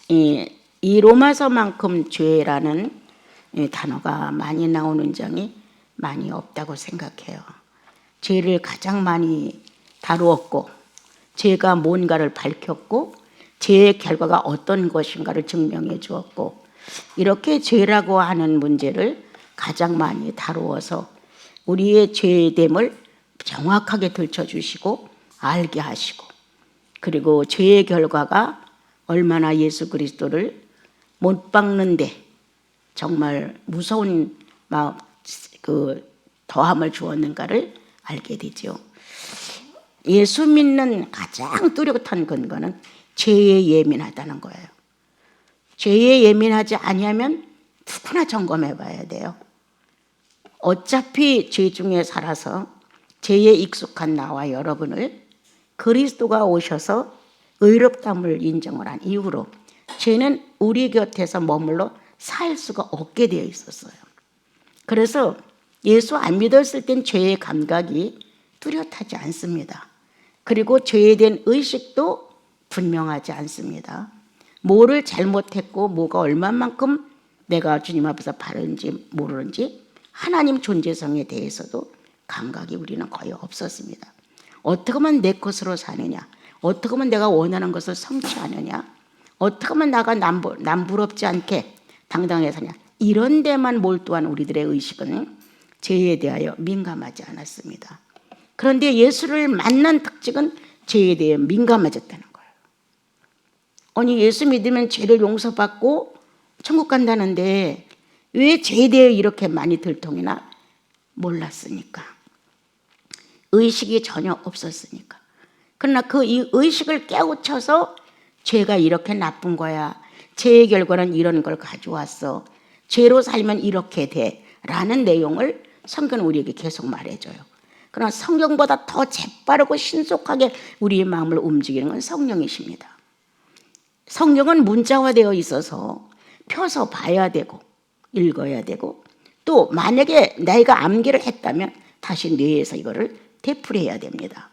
이 로마서만큼 죄라는 단어가 많이 나오는 장이 많이 없다고 생각해요. 죄를 가장 많이 다루었고, 죄가 뭔가를 밝혔고, 죄의 결과가 어떤 것인가를 증명해 주었고, 이렇게 죄라고 하는 문제를 가장 많이 다루어서 우리의 죄됨을 정확하게 들춰주시고 알게 하시고, 그리고 죄의 결과가 얼마나 예수 그리스도를 못 박는데 정말 무서운 더함을 주었는가를 알게 되죠. 예수 믿는 가장 뚜렷한 근거는 죄에 예민하다는 거예요. 죄에 예민하지 아니하면 누구나 점검해 봐야 돼요. 어차피 죄 중에 살아서 죄에 익숙한 나와 여러분을 그리스도가 오셔서 의롭다함을 인정을 한 이후로 죄는 우리 곁에서 머물러 살 수가 없게 되어 있었어요. 그래서 예수 안 믿었을 땐 죄의 감각이 뚜렷하지 않습니다. 그리고 죄에 대한 의식도 분명하지 않습니다. 뭐를 잘못했고 뭐가 얼마만큼 내가 주님 앞에서 바른지 모르는지 하나님 존재성에 대해서도 감각이 우리는 거의 없었습니다. 어떻게 하면 내 것으로 사느냐, 어떻게 하면 내가 원하는 것을 성취하느냐, 어떻게 하면 나가 남부럽지 않게 당당하게 사냐, 이런 데만 몰두한 우리들의 의식은 죄에 대하여 민감하지 않았습니다. 그런데 예수를 만난 특징은 죄에 대해 민감해졌다는 거예요. 아니, 예수 믿으면 죄를 용서받고 천국 간다는데 왜 죄에 대해 이렇게 많이 들통이나? 몰랐으니까. 의식이 전혀 없었으니까. 그러나 이 의식을 깨우쳐서 죄가 이렇게 나쁜 거야, 죄의 결과는 이런 걸 가져왔어, 죄로 살면 이렇게 돼 라는 내용을 성경은 우리에게 계속 말해줘요. 그러나 성경보다 더 재빠르고 신속하게 우리의 마음을 움직이는 건 성령이십니다. 성경은 문자화되어 있어서 펴서 봐야 되고 읽어야 되고, 또 만약에 내가 암기를 했다면 다시 뇌에서 이거를 되풀이해야 됩니다.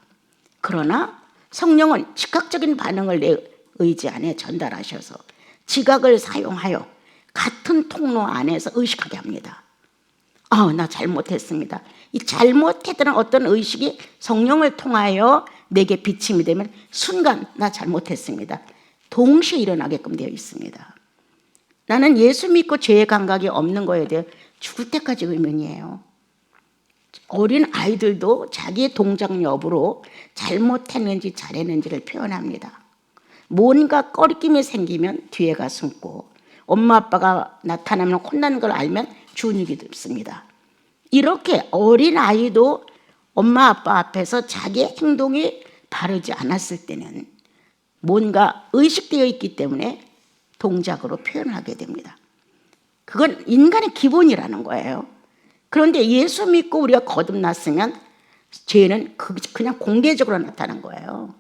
그러나 성령은 즉각적인 반응을 내 의지 안에 전달하셔서 지각을 사용하여 같은 통로 안에서 의식하게 합니다. 나 잘못했습니다. 이 잘못했다는 어떤 의식이 성령을 통하여 내게 비침이 되면 순간 나 잘못했습니다, 동시에 일어나게끔 되어 있습니다. 나는 예수 믿고 죄의 감각이 없는 거에 대해 죽을 때까지 의문이에요. 어린 아이들도 자기의 동작 여부로 잘못했는지 잘했는지를 표현합니다. 뭔가 꺼리낌이 생기면 뒤에가 숨고, 엄마 아빠가 나타나면 혼나는 걸 알면 준익이 듭습니다. 이렇게 어린 아이도 엄마 아빠 앞에서 자기의 행동이 바르지 않았을 때는 뭔가 의식되어 있기 때문에 동작으로 표현하게 됩니다. 그건 인간의 기본이라는 거예요. 그런데 예수 믿고 우리가 거듭났으면 죄는 그냥 공개적으로 나타난 거예요.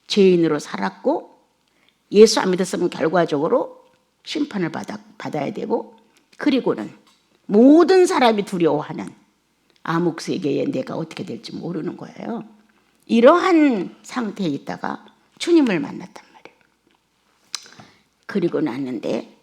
죄인으로 살았고, 예수 안 믿었으면 결과적으로 심판을 받아야 되고, 그리고는 모든 사람이 두려워하는 암흑 세계에 내가 어떻게 될지 모르는 거예요. 이러한 상태에 있다가 주님을 만났단 말이에요. 그리고 났는데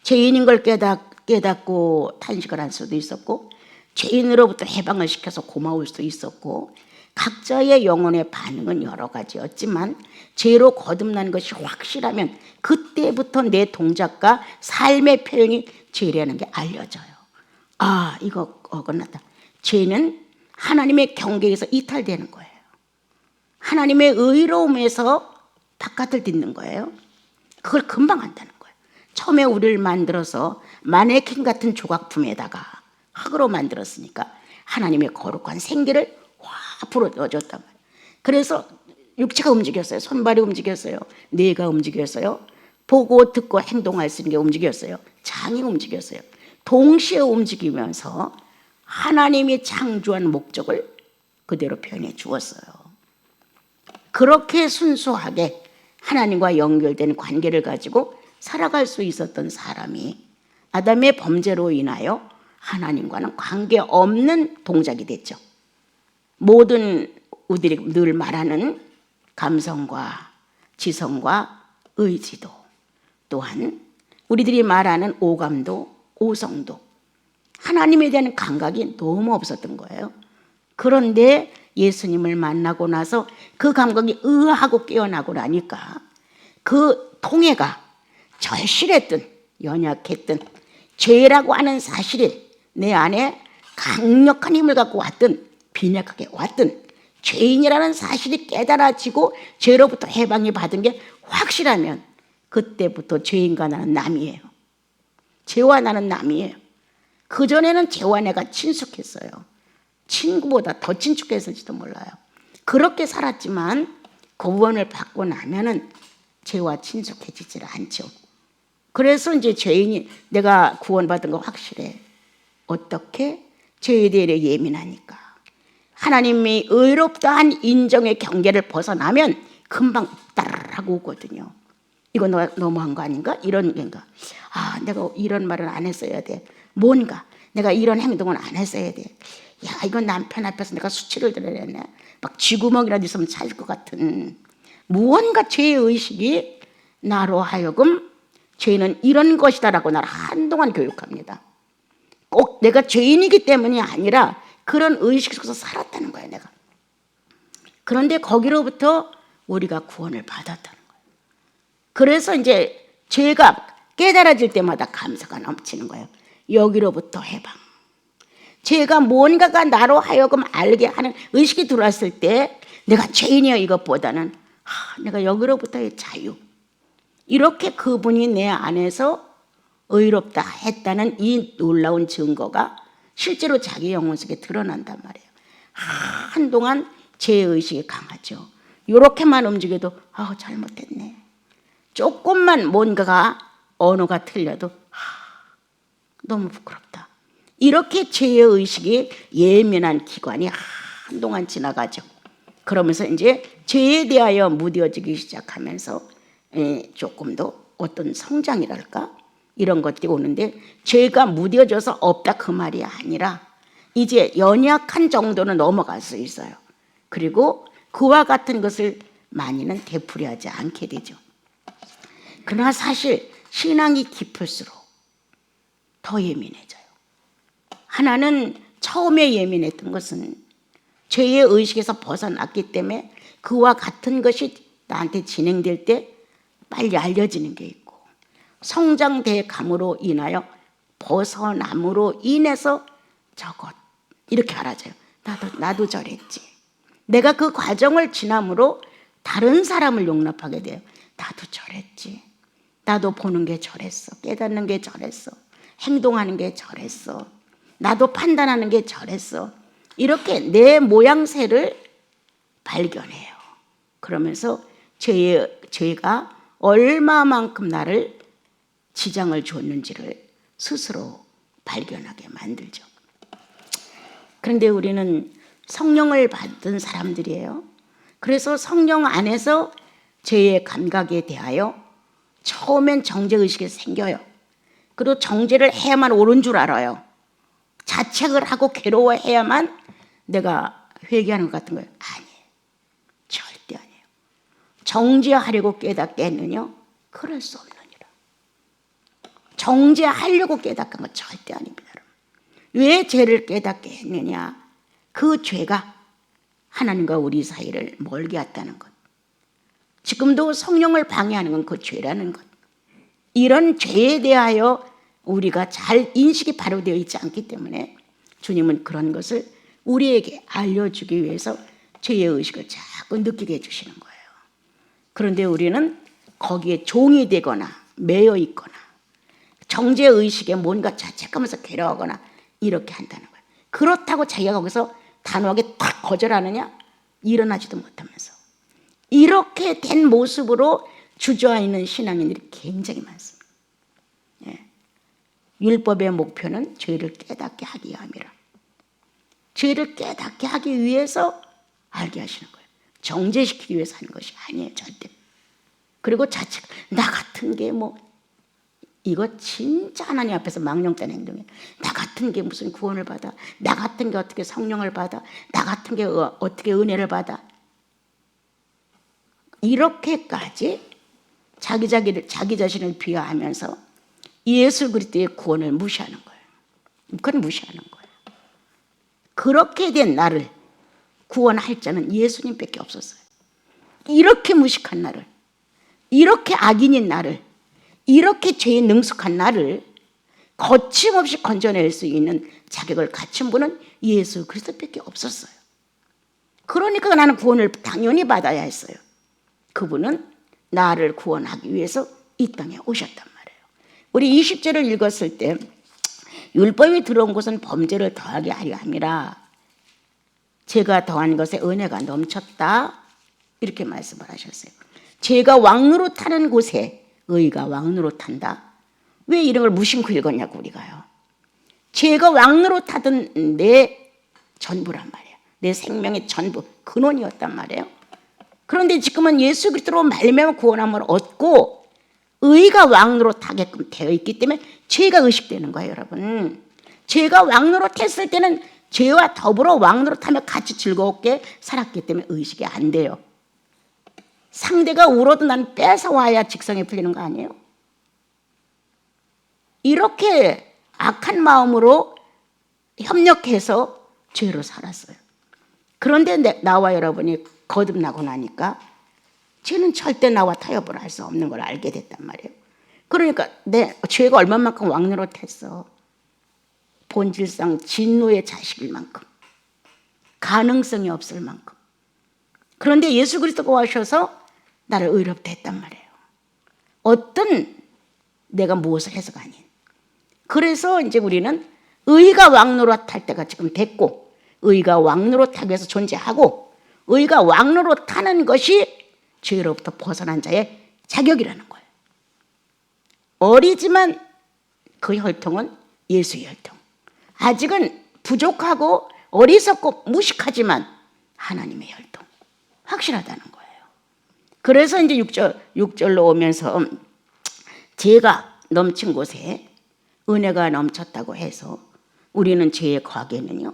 죄인인 걸 깨닫고 탄식을 할 수도 있었고, 죄인으로부터 해방을 시켜서 고마울 수도 있었고, 각자의 영혼의 반응은 여러 가지였지만 죄로 거듭난 것이 확실하면 그때부터 내 동작과 삶의 표현이 죄라는 게 알려져요. 이거 어긋났다. 죄는 하나님의 경계에서 이탈되는 거예요. 하나님의 의로움에서 바깥을 딛는 거예요. 그걸 금방 한다는 거예요. 처음에 우리를 만들어서 마네킹 같은 조각품에다가 흙으로 만들었으니까 하나님의 거룩한 생기를 확 불어넣어줬단 말이에요. 그래서 육체가 움직였어요. 손발이 움직였어요. 뇌가 움직였어요. 보고 듣고 행동할 수 있는 게 움직였어요. 장이 움직였어요. 동시에 움직이면서 하나님이 창조한 목적을 그대로 표현해 주었어요. 그렇게 순수하게 하나님과 연결된 관계를 가지고 살아갈 수 있었던 사람이 아담의 범죄로 인하여 하나님과는 관계없는 동작이 됐죠. 모든 우리들이 늘 말하는 감성과 지성과 의지도, 또한 우리들이 말하는 오감도, 오성도, 하나님에 대한 감각이 너무 없었던 거예요. 그런데 예수님을 만나고 나서 그 감각이 의하고 깨어나고 나니까 그 통해가 절실했든 연약했든 죄라고 하는 사실이 내 안에 강력한 힘을 갖고 왔든 빈약하게 왔든 죄인이라는 사실이 깨달아지고 죄로부터 해방이 받은 게 확실하면 그때부터 죄인과 나는 남이에요. 죄와 나는 남이에요. 그전에는 죄와 내가 친숙했어요. 친구보다 더 친숙했을지도 몰라요. 그렇게 살았지만 구원을 받고 나면은 죄와 친숙해지질 않죠. 그래서 이제 죄인이 내가 구원받은 거 확실해. 어떻게? 죄에 대해 예민하니까. 하나님이 의롭다 한 인정의 경계를 벗어나면 금방 따르라고 오거든요. 이거 너무한 거 아닌가? 이런 건가? 아, 내가 이런 말은 안 했어야 돼. 뭔가 내가 이런 행동은 안 했어야 돼. 야, 이건 남편 앞에서 내가 수치를 드려야 했네. 막 쥐구멍이라도 있으면 찾을 것 같은 무언가 죄의 의식이 나로 하여금 죄는 이런 것이다라고 나를 한동안 교육합니다. 꼭 내가 죄인이기 때문이 아니라 그런 의식 속에서 살았다는 거예요, 내가. 그런데 거기로부터 우리가 구원을 받았다는 거예요. 그래서 이제 죄가 깨달아질 때마다 감사가 넘치는 거예요. 여기로부터 해방. 죄가 뭔가가 나로 하여금 알게 하는 의식이 들어왔을 때 내가 죄인이야 이것보다는 내가 여기로부터의 자유. 이렇게 그분이 내 안에서 의롭다 했다는 이 놀라운 증거가 실제로 자기 영혼 속에 드러난단 말이에요. 한동안 죄의식이 강하죠. 이렇게만 움직여도 잘못했네. 조금만 뭔가가 언어가 틀려도 너무 부끄럽다. 이렇게 죄의 의식이 예민한 기관이 한동안 지나가죠. 그러면서 이제 죄에 대하여 무뎌지기 시작하면서 조금 더 어떤 성장이랄까 이런 것들이 오는데 죄가 무뎌져서 없다 그 말이 아니라 이제 연약한 정도는 넘어갈 수 있어요. 그리고 그와 같은 것을 많이는 되풀이하지 않게 되죠. 그러나 사실 신앙이 깊을수록 더 예민해져요. 하나는 처음에 예민했던 것은 죄의 의식에서 벗어났기 때문에 그와 같은 것이 나한테 진행될 때 빨리 알려지는 게 있고 성장대 감으로 인하여 벗어남으로 인해서 저것 이렇게 알아져요. 나도 저랬지. 내가 그 과정을 지남으로 다른 사람을 용납하게 돼요. 나도 저랬지. 나도 보는 게 저랬어. 깨닫는 게 저랬어. 행동하는 게 저랬어. 나도 판단하는 게 저랬어. 이렇게 내 모양새를 발견해요. 그러면서 죄가 얼마만큼 나를 지장을 줬는지를 스스로 발견하게 만들죠. 그런데 우리는 성령을 받은 사람들이에요. 그래서 성령 안에서 죄의 감각에 대하여 처음엔 정죄의식이 생겨요. 그리고 정죄를 해야만 옳은 줄 알아요. 자책을 하고 괴로워해야만 내가 회개하는 것 같은 거예요. 아니에요. 절대 아니에요. 정죄하려고 깨닫게 했느냐? 그럴 수 없느니라. 정죄하려고 깨닫게 한 건 절대 아닙니다. 왜 죄를 깨닫게 했느냐? 그 죄가 하나님과 우리 사이를 멀게 했다는 것. 지금도 성령을 방해하는 건 그 죄라는 것. 이런 죄에 대하여 우리가 잘 인식이 바로 되어 있지 않기 때문에 주님은 그런 것을 우리에게 알려주기 위해서 죄의 의식을 자꾸 느끼게 해주시는 거예요. 그런데 우리는 거기에 종이 되거나 매여 있거나 정죄의식에 뭔가 자책하면서 괴로워하거나 이렇게 한다는 거예요. 그렇다고 자기가 거기서 단호하게 딱 거절하느냐? 일어나지도 못하면서 이렇게 된 모습으로 주저앉는 신앙인들이 굉장히 많습니다. 율법의 목표는 죄를 깨닫게 하기 위함이라. 죄를 깨닫게 하기 위해서 알게 하시는 거예요. 정죄시키기 위해서 하는 것이 아니에요. 절대. 그리고 자책, 나 같은 게 이거 진짜 하나님 앞에서 망령된 행동이에요. 나 같은 게 무슨 구원을 받아? 나 같은 게 어떻게 성령을 받아? 나 같은 게 어떻게 은혜를 받아? 이렇게까지 자기 자신을 비하하면서 예수 그리스도의 구원을 무시하는 거예요. 그건 무시하는 거예요. 그렇게 된 나를 구원할 자는 예수님밖에 없었어요. 이렇게 무식한 나를, 이렇게 악인인 나를, 이렇게 죄에 능숙한 나를 거침없이 건져낼 수 있는 자격을 갖춘 분은 예수 그리스도밖에 없었어요. 그러니까 나는 구원을 당연히 받아야 했어요. 그분은 나를 구원하기 위해서 이 땅에 오셨단 말이에요. 우리 20절을 읽었을 때 율법이 들어온 것은 범죄를 더하게 하려 함이라 죄가 더한 것에 은혜가 넘쳤다, 이렇게 말씀을 하셨어요. 죄가 왕노로 타는 곳에 의가 왕노로 탄다. 왜 이런 걸 무심코 읽었냐고 우리가요. 죄가 왕노로 타던 내 전부란 말이에요. 내 생명의 전부, 근원이었단 말이에요. 그런데 지금은 예수 그리스도로 말미암아 구원함을 얻고 의가 왕노로 타게끔 되어 있기 때문에 죄가 의식되는 거예요, 여러분. 죄가 왕노로 탔을 때는 죄와 더불어 왕노로 타며 같이 즐겁게 살았기 때문에 의식이 안 돼요. 상대가 울어도 난 뺏어와야 직성이 풀리는 거 아니에요? 이렇게 악한 마음으로 협력해서 죄로 살았어요. 그런데 나와 여러분이 거듭나고 나니까 죄는 절대 나와 타협을 할 수 없는 걸 알게 됐단 말이에요. 그러니까 내 죄가 얼마만큼 왕노로 탔어. 본질상 진노의 자식일 만큼, 가능성이 없을 만큼. 그런데 예수 그리스도가 오셔서 나를 의롭다 했단 말이에요. 어떤 내가 무엇을 해서가 아닌. 그래서 이제 우리는 의가 왕노로 탈 때가 지금 됐고, 의가 왕노로 타기 위해서 존재하고, 의가 왕노로 타는 것이 죄로부터 벗어난 자의 자격이라는 거예요. 어리지만 그 혈통은 예수의 혈통. 아직은 부족하고 어리석고 무식하지만 하나님의 혈통. 확실하다는 거예요. 그래서 이제 6절로 오면서 죄가 넘친 곳에 은혜가 넘쳤다고 해서 우리는 죄에 거하겠느냐?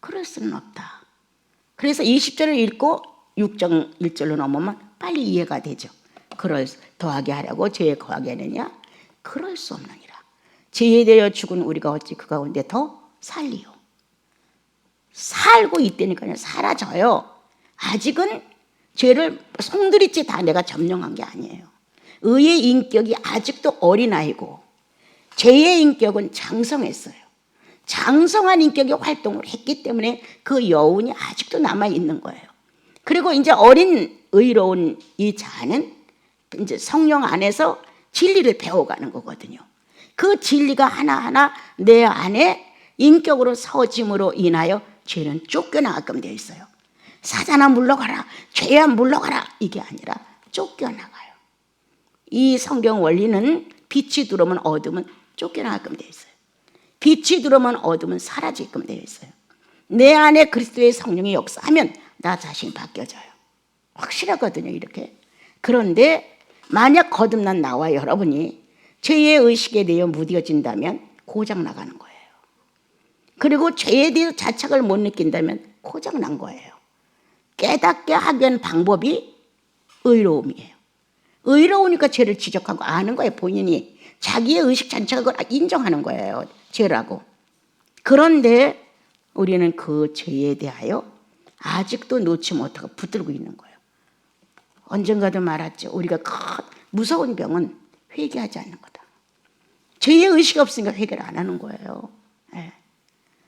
그럴 수는 없다. 그래서 20절을 읽고 6장 1절로 넘으면 빨리 이해가 되죠. 더하게 하려고 죄에 거하겠느냐? 그럴 수 없느니라. 죄에 대하여 죽은 우리가 어찌 그 가운데 더 살리요. 살고 있다니까요. 사라져요. 아직은 죄를 송두리째 다 내가 점령한 게 아니에요. 의의 인격이 아직도 어린아이고 죄의 인격은 장성했어요. 장성한 인격이 활동을 했기 때문에 그 여운이 아직도 남아있는 거예요. 그리고 이제 어린 의로운 이 자는 이제 성령 안에서 진리를 배워가는 거거든요. 그 진리가 하나하나 내 안에 인격으로 서짐으로 인하여 죄는 쫓겨나가끔 되어 있어요. 사자나 물러가라, 죄야 물러가라, 이게 아니라 쫓겨나가요. 이 성경 원리는 빛이 들어오면 어둠은 쫓겨나가끔 되어 있어요. 빛이 들어오면 어둠은 사라지게끔 되어 있어요. 내 안에 그리스도의 성령이 역사하면 나 자신이 바뀌어져요. 확실하거든요, 이렇게. 그런데 만약 거듭난 나와 여러분이 죄의 의식에 대해 무뎌진다면 고장 나가는 거예요. 그리고 죄에 대해 자책을 못 느낀다면 고장 난 거예요. 깨닫게 하기 위한 방법이 의로움이에요. 의로우니까 죄를 지적하고 아는 거예요. 본인이 자기의 의식 자체가 그걸 인정하는 거예요. 죄라고. 그런데 우리는 그 죄에 대하여 아직도 놓지 못하고 붙들고 있는 거예요. 언젠가도 말했죠. 우리가 큰 무서운 병은 회개하지 않는 거다. 죄의 의식이 없으니까 회개를 안 하는 거예요. 네.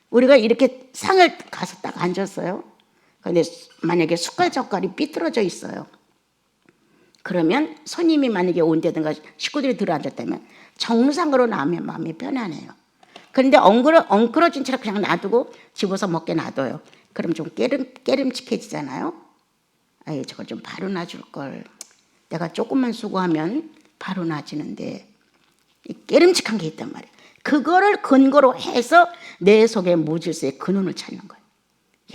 우리가 이렇게 상을 가서 딱 앉았어요. 근데 만약에 숟갈 젓갈이 삐뚤어져 있어요. 그러면 손님이 만약에 온다든가 식구들이 들어앉았다면 정상으로 나오면 마음이 편안해요. 그런데 엉클어진 채로 그냥 놔두고 집어서 먹게 놔둬요. 그럼 좀 깨름직해지잖아요. 아이, 저걸 좀 바로 놔줄 걸. 내가 조금만 수고하면 바로 놔지는데 깨름직한 게 있단 말이에요. 그거를 근거로 해서 내 속에 무질서의 근원을 찾는 거예요.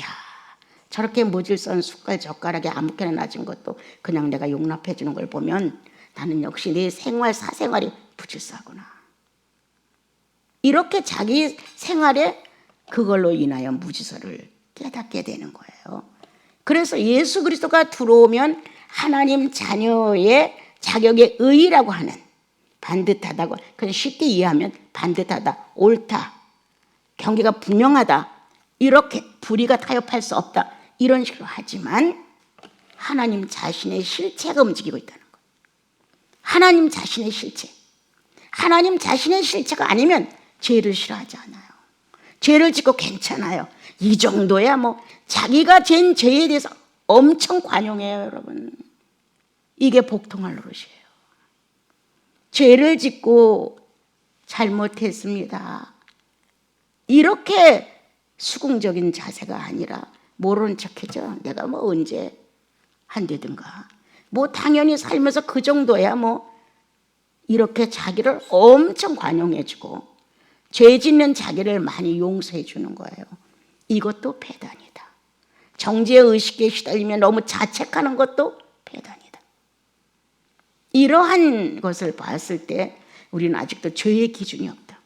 야, 저렇게 무질서한 숟갈 젓가락에 아무렇게나 놔진 것도 그냥 내가 용납해 주는 걸 보면 나는 역시 내 생활 사생활이 무질서하구나. 이렇게 자기 생활에 그걸로 인하여 무질서를 깨닫게 되는 거예요. 그래서 예수 그리스도가 들어오면 하나님 자녀의 자격의 의의라고 하는, 반듯하다고, 그냥 쉽게 이해하면 반듯하다, 옳다, 경계가 분명하다, 이렇게 불의가 타협할 수 없다, 이런 식으로 하지만 하나님 자신의 실체가 움직이고 있다는 거예요. 하나님 자신의 실체. 하나님 자신의 실체가 아니면 죄를 싫어하지 않아요. 죄를 짓고 괜찮아요. 이 정도야 뭐 자기가 진 죄에 대해서 엄청 관용해요, 여러분. 이게 복통할 노릇이에요. 죄를 짓고 잘못했습니다, 이렇게 수긍적인 자세가 아니라 모르는 척해죠. 내가 뭐 언제 한대든가, 뭐 당연히 살면서 그 정도야 뭐, 이렇게 자기를 엄청 관용해주고 죄 짓는 자기를 많이 용서해 주는 거예요. 이것도 배단이다. 정죄 의식에 시달리면 너무 자책하는 것도 배단이다. 이러한 것을 봤을 때 우리는 아직도 죄의 기준이 없다.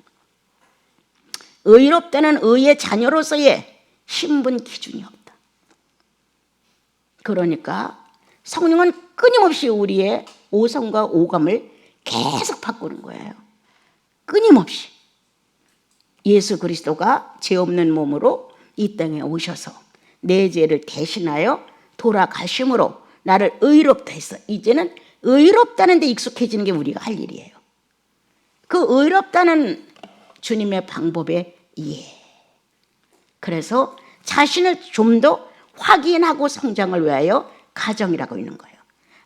의롭다는 의의 자녀로서의 신분 기준이 없다. 그러니까 성령은 끊임없이 우리의 오성과 오감을 계속 바꾸는 거예요. 끊임없이. 예수 그리스도가 죄 없는 몸으로 이 땅에 오셔서 내 죄를 대신하여 돌아가심으로 나를 의롭다 했어. 이제는 의롭다는 데 익숙해지는 게 우리가 할 일이에요. 그 의롭다는 주님의 방법에 이해. 그래서 자신을 좀 더 확인하고 성장을 위하여 가정이라고 있는 거예요.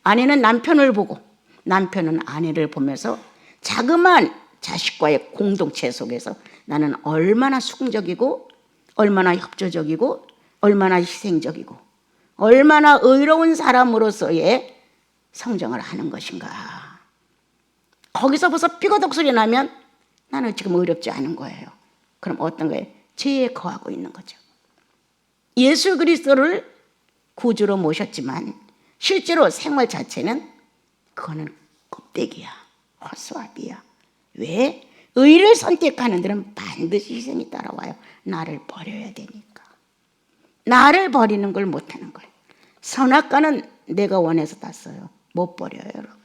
아내는 남편을 보고 남편은 아내를 보면서 자그마한 자식과의 공동체 속에서 나는 얼마나 수긍적이고 얼마나 협조적이고 얼마나 희생적이고 얼마나 의로운 사람으로서의 성장을 하는 것인가. 거기서 벌써 삐거덕 소리 나면 나는 지금 의롭지 않은 거예요. 그럼 어떤 거예요? 죄에 거하고 있는 거죠. 예수 그리스도를 구주로 모셨지만 실제로 생활 자체는 그거는 껍데기야, 허수아비야. 왜? 의를 선택하는 데는 반드시 희생이 따라와요. 나를 버려야 되니까. 나를 버리는 걸 못하는 거예요. 선악과는 내가 원해서 땄어요. 못 버려요, 여러분.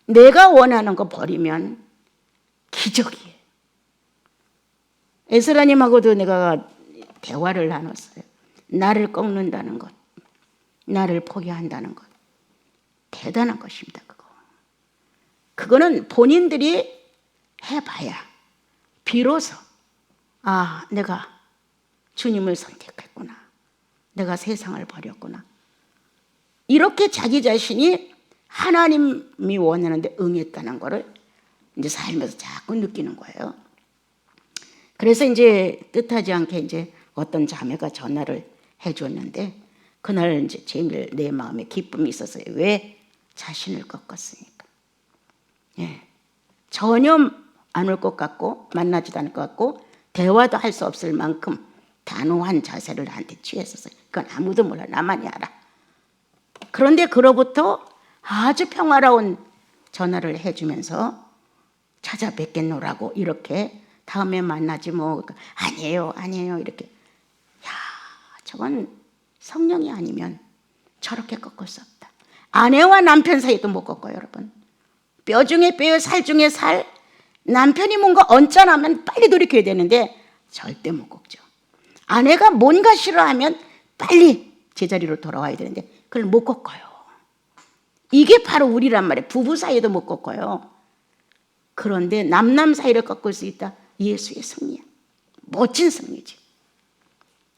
내가 원하는 거 버리면 기적이에요. 에스라님하고도 내가 대화를 나눴어요. 나를 꺾는다는 것, 나를 포기한다는 것, 대단한 것입니다. 그거는 본인들이 해봐야 비로소 아, 내가 주님을 선택했구나, 내가 세상을 버렸구나, 이렇게 자기 자신이 하나님이 원하는데 응했다는 거를 이제 살면서 자꾸 느끼는 거예요. 그래서 이제 뜻하지 않게 이제 어떤 자매가 전화를 해줬는데 그날 이제 제일 내 마음에 기쁨이 있었어요. 왜? 자신을 꺾었으니까. 예. 전혀 안 올 것 같고 만나지도 않을 것 같고 대화도 할 수 없을 만큼 단호한 자세를 나한테 취했었어요. 그건 아무도 몰라, 나만이 알아. 그런데 그로부터 아주 평화로운 전화를 해주면서 찾아뵙겠노라고, 이렇게 다음에 만나지 뭐, 아니에요 이렇게. 야, 저건 성령이 아니면 저렇게 꺾을 수 없다. 아내와 남편 사이도 못 꺾어요, 여러분. 뼈 중에 뼈, 살 중에 살. 남편이 뭔가 언짢으면 빨리 돌이켜야 되는데 절대 못 꺾죠. 아내가 뭔가 싫어하면 빨리 제자리로 돌아와야 되는데 그걸 못 꺾어요. 이게 바로 우리란 말이에요. 부부 사이도 못 꺾어요. 그런데 남남 사이를 꺾을 수 있다. 예수의 승리야. 멋진 승리지.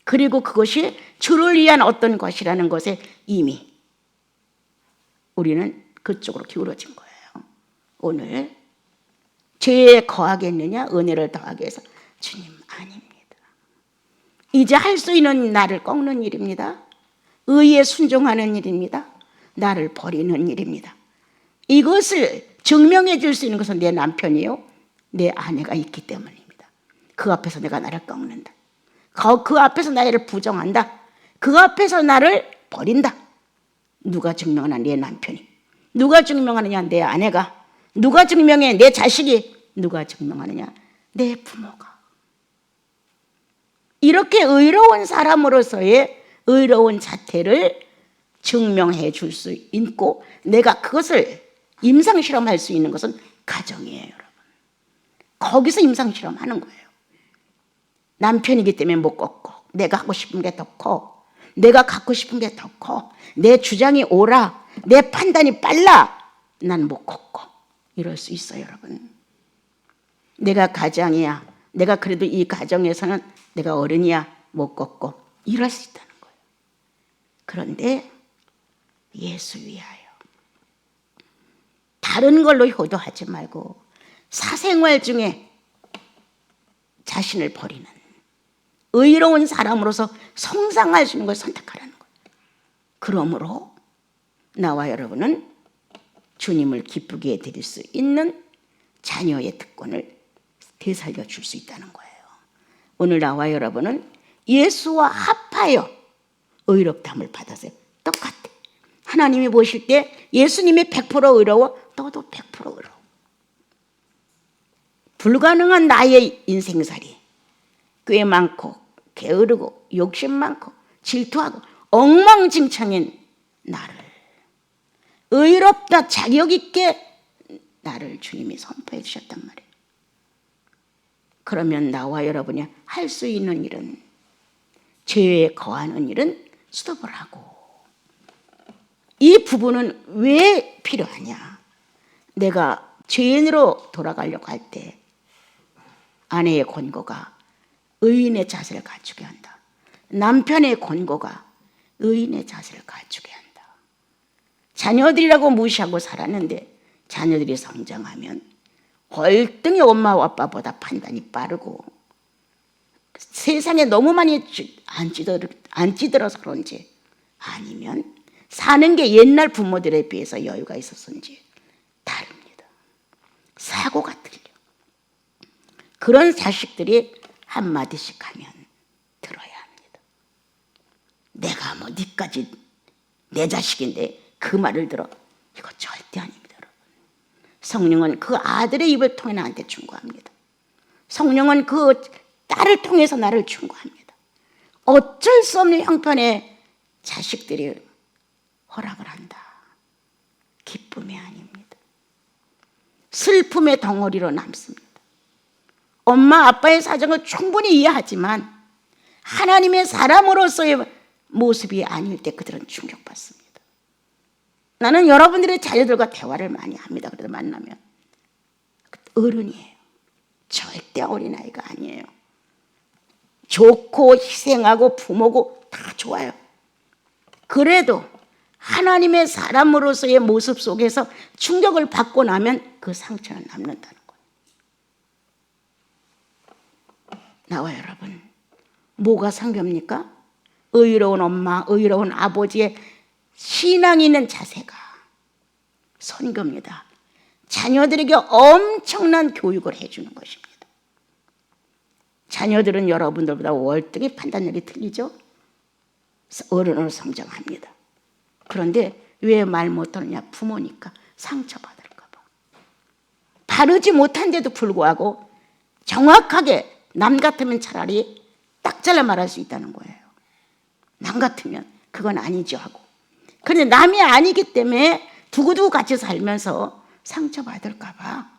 그리고 그것이 주를 위한 어떤 것이라는 것에 이미 우리는 그쪽으로 기울어진 거예요. 오늘 죄에 거하겠느냐, 은혜를 더하게 해서 주님 아닙니다. 이제 할 수 있는 나를 꺾는 일입니다. 의에 순종하는 일입니다. 나를 버리는 일입니다. 이것을 증명해 줄 수 있는 것은 내 남편이요, 내 아내가 있기 때문입니다. 그 앞에서 내가 나를 꺾는다. 그 앞에서 나를 부정한다. 그 앞에서 나를 버린다. 누가 증명하냐? 내 남편이. 누가 증명하느냐? 내 아내가. 누가 증명해? 내 자식이. 누가 증명하느냐? 내 부모가. 이렇게 의로운 사람으로서의 의로운 자태를 증명해 줄 수 있고 내가 그것을 임상실험할 수 있는 것은 가정이에요, 여러분. 거기서 임상실험하는 거예요. 남편이기 때문에 못 걷고, 내가 하고 싶은 게 더 커, 내가 갖고 싶은 게 더 커, 내 주장이 옳아, 내 판단이 빨라, 난 못 걷고, 이럴 수 있어요, 여러분. 내가 가장이야, 내가 그래도 이 가정에서는 내가 어른이야, 못 걷고, 이럴 수 있다는 거예요. 그런데 예수 위하여 다른 걸로 효도하지 말고 사생활 중에 자신을 버리는 의로운 사람으로서 성장할 수 있는 걸 선택하라는 거예요. 그러므로 나와 여러분은 주님을 기쁘게 해드릴 수 있는 자녀의 특권을 되살려 줄 수 있다는 거예요. 오늘 나와 여러분은 예수와 합하여 의롭다함을 받았어요. 똑같아. 하나님이 보실 때 예수님이 100% 의로워, 너도 100% 의로워. 불가능한 나의 인생살이, 꽤 많고 게으르고 욕심 많고 질투하고 엉망진창인 나를 의롭다 자격 있게 나를 주님이 선포해 주셨단 말이에요. 그러면 나와 여러분이 할 수 있는 일은, 죄에 거하는 일은 스톱을 하고, 이 부분은 왜 필요하냐? 내가 죄인으로 돌아가려고 할 때 아내의 권고가 의인의 자세를 갖추게 한다. 남편의 권고가 의인의 자세를 갖추게 한다. 자녀들이라고 무시하고 살았는데 자녀들이 성장하면 월등히 엄마와 아빠보다 판단이 빠르고 세상에 너무 많이 안 찌들어서 그런지, 아니면 사는 게 옛날 부모들에 비해서 여유가 있었는지 다릅니다. 사고가 틀려. 그런 자식들이 한마디씩 하면 들어야 합니다. 내가 뭐 니까지 내 자식인데 그 말을 들어? 이거 절대 아닙니다, 여러분. 성령은 그 아들의 입을 통해 나한테 충고합니다. 성령은 그 딸을 통해서 나를 충고합니다. 어쩔 수 없는 형편의 자식들이 허락을 한다. 기쁨이 아닙니다. 슬픔의 덩어리로 남습니다. 엄마 아빠의 사정을 충분히 이해하지만 하나님의 사람으로서의 모습이 아닐 때 그들은 충격받습니다. 나는 여러분들의 자녀들과 대화를 많이 합니다. 그래도 만나면 어른이에요. 절대 어린아이가 아니에요. 좋고 희생하고 부모고 다 좋아요. 그래도 하나님의 사람으로서의 모습 속에서 충격을 받고 나면 그 상처는 남는다는 거예요. 나와 여러분, 뭐가 상급니까? 의로운 엄마, 의로운 아버지의 신앙 있는 자세가 선교입니다. 자녀들에게 엄청난 교육을 해주는 것입니다. 자녀들은 여러분들보다 월등히 판단력이 틀리죠? 어른으로 성장합니다. 그런데 왜 말 못하느냐? 부모니까 상처받을까 봐. 바르지 못한데도 불구하고 정확하게 남 같으면 차라리 딱 잘라 말할 수 있다는 거예요. 남 같으면 그건 아니죠 하고. 그런데 남이 아니기 때문에 두고두고 같이 살면서 상처받을까 봐,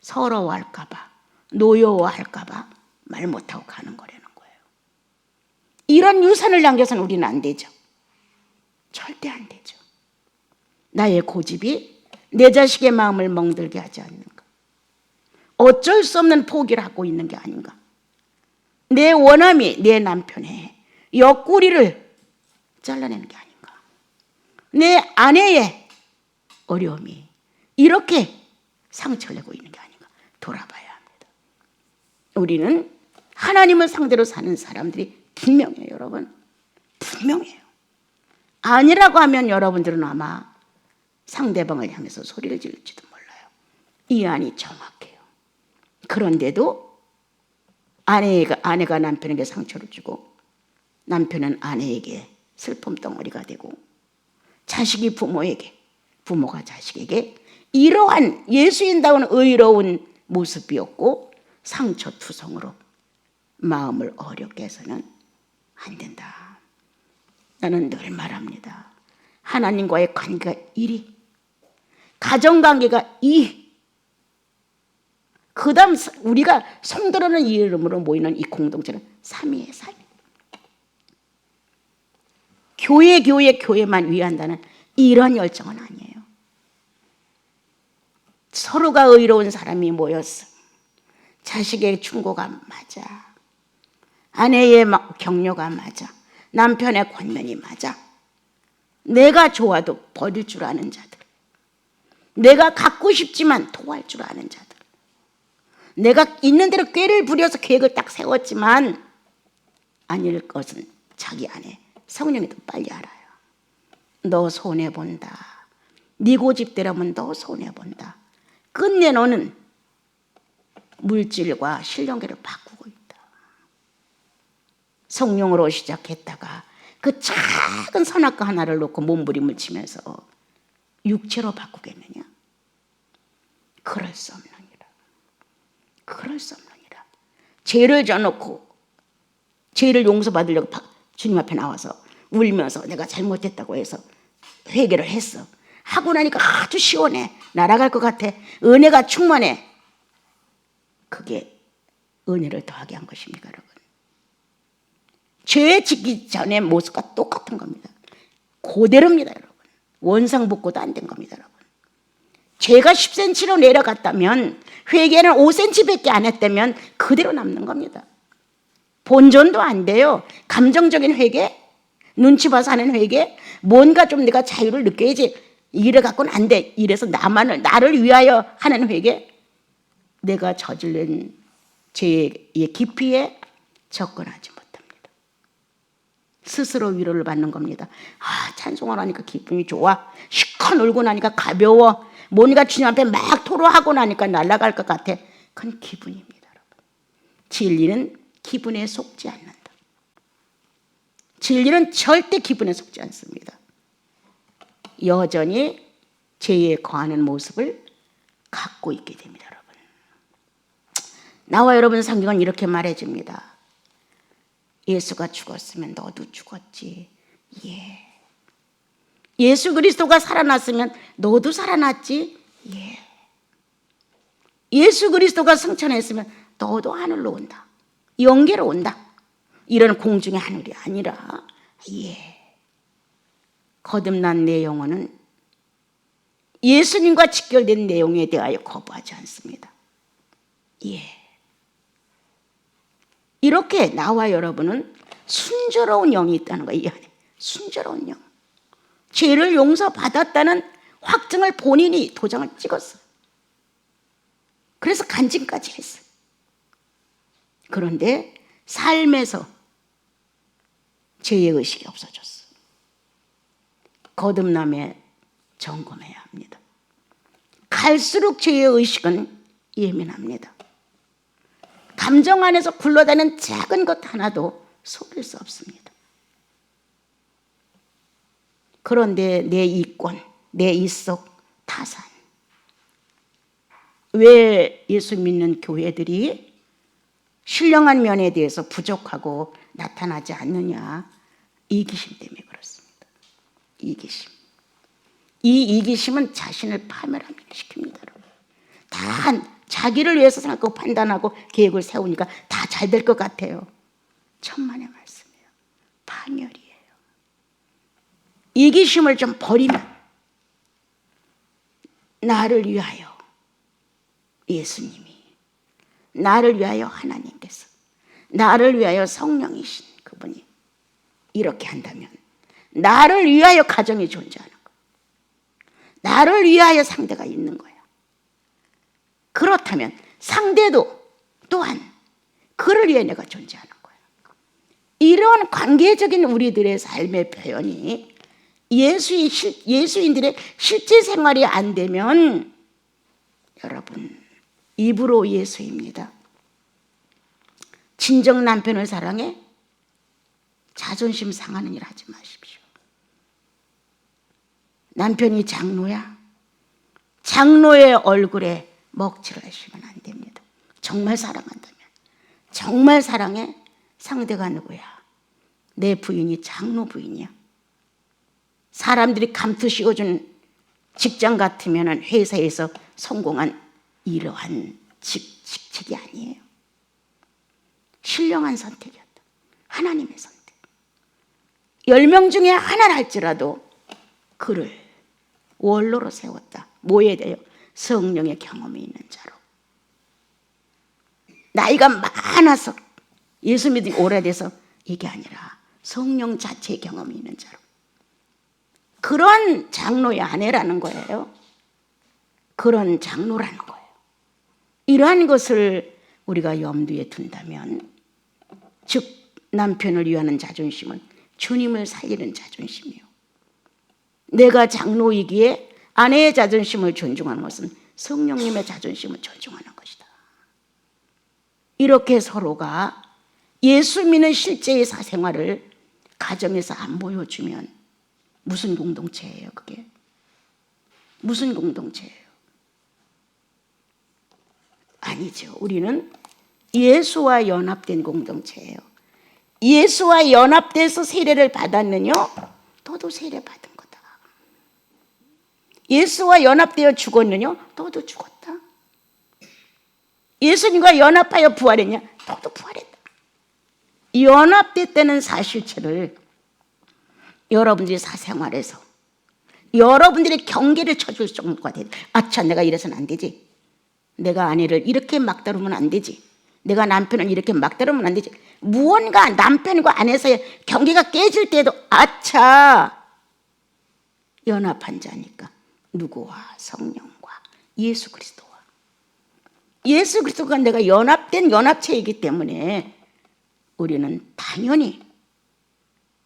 서러워할까 봐, 노여워할까 봐 말 못하고 가는 거라는 거예요. 이런 유산을 남겨서는 우리는 안 되죠. 절대 안 되죠. 나의 고집이 내 자식의 마음을 멍들게 하지 않는가? 어쩔 수 없는 포기를 하고 있는 게 아닌가? 내 원함이 내 남편의 옆구리를 잘라내는 게 아닌가? 내 아내의 어려움이 이렇게 상처를 내고 있는 게 아닌가? 돌아봐야 합니다. 우리는 하나님을 상대로 사는 사람들이 분명해요, 여러분. 분명해요. 아니라고 하면 여러분들은 아마 상대방을 향해서 소리를 지를지도 몰라요. 이 안이 정확해요. 그런데도 아내가 남편에게 상처를 주고 남편은 아내에게 슬픔 덩어리가 되고 자식이 부모에게, 부모가 자식에게 이러한 예수인다운 의로운 모습이었고 상처투성으로 마음을 어렵게 해서는 안 된다. 나는 늘 말합니다. 하나님과의 관계가 1위, 가정관계가 그 다음 우리가 성도라는 이름으로 모이는 이 공동체는 3위예요. 3위. 교회만 위한다는 이런 열정은 아니에요. 서로가 의로운 사람이 모였어. 자식의 충고가 맞아. 아내의 격려가 맞아. 남편의 권면이 맞아. 내가 좋아도 버릴 줄 아는 자들. 내가 갖고 싶지만 토할 줄 아는 자들. 내가 있는 대로 꾀를 부려서 계획을 딱 세웠지만 아닐 것은 자기 안에 성령이 더 빨리 알아요. 너 손해본다. 네 고집대로면 너 손해본다. 끝내 너는 물질과 신령계를 바꾸고 있다. 성령으로 시작했다가 그 작은 선악과 하나를 놓고 몸부림을 치면서 육체로 바꾸겠느냐? 그럴 수 없느니라. 그럴 수 없느니라. 죄를 져놓고 죄를 용서받으려고 주님 앞에 나와서 울면서 내가 잘못했다고 해서 회개를 했어. 하고 나니까 아주 시원해. 날아갈 것 같아. 은혜가 충만해. 그게 은혜를 더하게 한 것입니까, 여러분? 죄 짓기 전의 모습과 똑같은 겁니다. 그대로입니다, 여러분. 원상복구도 안 된 겁니다, 여러분. 죄가 10cm로 내려갔다면 회개는 5cm밖에 안 했다면 그대로 남는 겁니다. 본전도 안 돼요. 감정적인 회개, 눈치 봐서 하는 회개, 뭔가 좀 내가 자유를 느껴야지. 이래 갖고는 안 돼. 이래서 나를 위하여 하는 회개, 내가 저질른 죄의 깊이에 접근하지 못합니다. 스스로 위로를 받는 겁니다. 찬송을 하니까 기분이 좋아. 시커 울고 나니까 가벼워. 뭔가 주님 앞에 막 토로하고 나니까 날아갈 것 같아. 그건 기분입니다, 여러분. 진리는 기분에 속지 않는다. 진리는 절대 기분에 속지 않습니다. 여전히 죄에 거하는 모습을 갖고 있게 됩니다, 여러분. 나와 여러분 성경은 이렇게 말해줍니다. 예수가 죽었으면 너도 죽었지. 예. 예수 그리스도가 살아났으면 너도 살아났지. 예. 예수 그리스도가 승천했으면 너도 하늘로 온다. 영계로 온다. 이런 공중의 하늘이 아니라, 예. 거듭난 내 영혼은 예수님과 직결된 내용에 대하여 거부하지 않습니다. 예. 이렇게 나와 여러분은 순조로운 영이 있다는 거예요. 이 안에 순조로운 영. 죄를 용서받았다는 확증을 본인이 도장을 찍었어요. 그래서 간증까지 했어요. 그런데 삶에서 죄의 의식이 없어졌어요. 거듭남에 점검해야 합니다. 갈수록 죄의 의식은 예민합니다. 감정 안에서 굴러다니는 작은 것 하나도 속일 수 없습니다. 그런데 내 이권, 내 이속, 타산. 왜 예수 믿는 교회들이 신령한 면에 대해서 부족하고 나타나지 않느냐? 이기심 때문에 그렇습니다. 이기심. 이 이기심은 자신을 파멸시킵니다. 다 자기를 위해서 생각하고 판단하고 계획을 세우니까 다 잘 될 것 같아요. 천만의 말씀이에요. 파멸이에요. 이기심을 좀 버리면 나를 위하여 예수님이, 나를 위하여 하나님께서, 나를 위하여 성령이신 그분이 이렇게 한다면 나를 위하여 가정이 존재하는 거예요. 나를 위하여 상대가 있는 거예요. 그렇다면 상대도 또한 그를 위해 내가 존재하는 거예요. 이런 관계적인 우리들의 삶의 표현이 예수인들의 실제 생활이 안 되면 여러분 입으로 예수입니다. 친정 남편을 사랑해? 자존심 상하는 일 하지 마십시오. 남편이 장로야? 장로의 얼굴에 먹칠을 하시면 안 됩니다. 정말 사랑한다면, 정말 사랑해? 상대가 누구야? 내 부인이 장로 부인이야. 사람들이 감투 씌워준 직장 같으면 회사에서 성공한 이러한 직책이 아니에요. 신령한 선택이었다. 하나님의 선택. 10명 중에 하나를 할지라도 그를 원로로 세웠다. 뭐에 대해요? 성령의 경험이 있는 자로. 나이가 많아서 예수 믿기 오래돼서 이게 아니라 성령 자체의 경험이 있는 자로. 그런 장로의 아내라는 거예요. 그런 장로라는 거예요. 이러한 것을 우리가 염두에 둔다면, 즉 남편을 위하는 자존심은 주님을 살리는 자존심이요. 내가 장로이기에 아내의 자존심을 존중하는 것은 성령님의 자존심을 존중하는 것이다. 이렇게 서로가 예수 믿는 실제의 사생활을 가정에서 안 보여주면 무슨 공동체예요, 그게? 무슨 공동체예요? 아니죠. 우리는 예수와 연합된 공동체예요. 예수와 연합돼서 세례를 받았느냐? 너도 세례 받은 거다. 예수와 연합되어 죽었느냐? 너도 죽었다. 예수님과 연합하여 부활했냐? 너도 부활했다. 연합됐다는 사실체를 여러분들이 사생활에서 여러분들이 경계를 쳐줄 정도가 돼요. 아차, 내가 이래서는 안 되지. 내가 아내를 이렇게 막 다루면 안 되지. 내가 남편을 이렇게 막 다루면 안 되지. 무언가 남편과 아내사이의 경계가 깨질 때도 아차, 연합한 자니까. 누구와? 성령과 예수 그리스도와. 예수 그리스도가 내가 연합된 연합체이기 때문에 우리는 당연히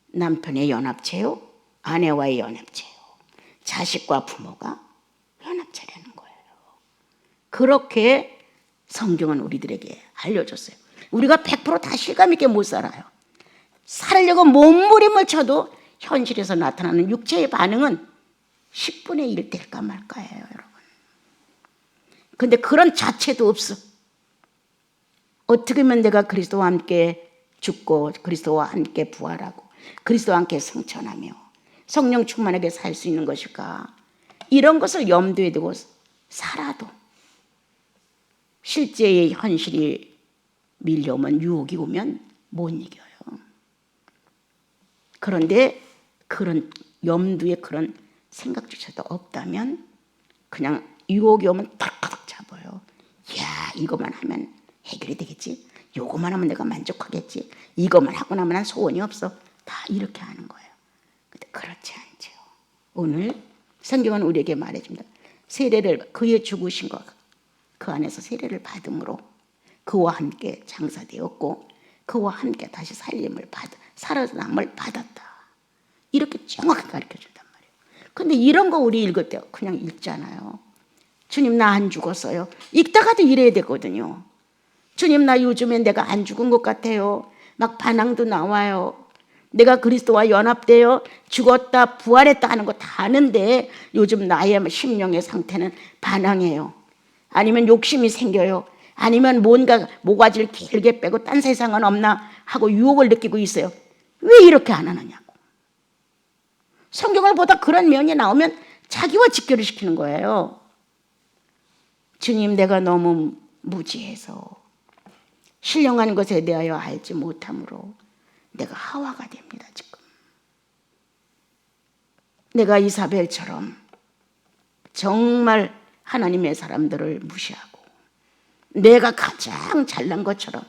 남편의 연합체요, 아내와의 연합체요, 자식과 부모가 연합체라는 거예요. 그렇게 성경은 우리들에게 알려줬어요. 우리가 100% 다 실감 있게 못 살아요. 살려고 몸부림을 쳐도 현실에서 나타나는 육체의 반응은 10분의 1 될까 말까예요, 여러분. 근데 그런 자체도 없어. 어떻게 하면 내가 그리스도와 함께 죽고 그리스도와 함께 부활하고 그리스도와 함께 승천하며 성령 충만하게 살 수 있는 것일까? 이런 것을 염두에 두고 살아도 실제의 현실이 밀려오면, 유혹이 오면 못 이겨요. 그런데 그런 염두에 그런 생각조차도 없다면 그냥 유혹이 오면 탁탁 잡아요. 야, 이것만 하면 해결이 되겠지. 요것만 하면 내가 만족하겠지. 이것만 하고 나면 난 소원이 없어. 다 이렇게 하는 거예요. 근데 그렇지 않죠. 오늘 성경은 우리에게 말해줍니다. 세례를, 그의 죽으신 것, 그 안에서 세례를 받음으로 그와 함께 장사되었고 그와 함께 다시 살림을 살아남을 받았다. 이렇게 정확하게 가르쳐준단 말이에요. 근데 이런 거 우리 읽을 때 그냥 읽잖아요. 주님, 나 안 죽었어요. 읽다가도 이래야 되거든요. 주님, 나 요즘엔 내가 안 죽은 것 같아요. 막 반항도 나와요. 내가 그리스도와 연합되어 죽었다 부활했다 하는 거 다 아는데 요즘 나의 심령의 상태는 반항해요. 아니면 욕심이 생겨요. 아니면 뭔가 모가지를 길게 빼고 딴 세상은 없나 하고 유혹을 느끼고 있어요. 왜 이렇게 안 하느냐고. 성경을 보다 그런 면이 나오면 자기와 직결을 시키는 거예요. 주님, 내가 너무 무지해서 신령한 것에 대하여 알지 못함으로 내가 하와가 됩니다, 지금. 내가 이사벨처럼 정말 하나님의 사람들을 무시하고 내가 가장 잘난 것처럼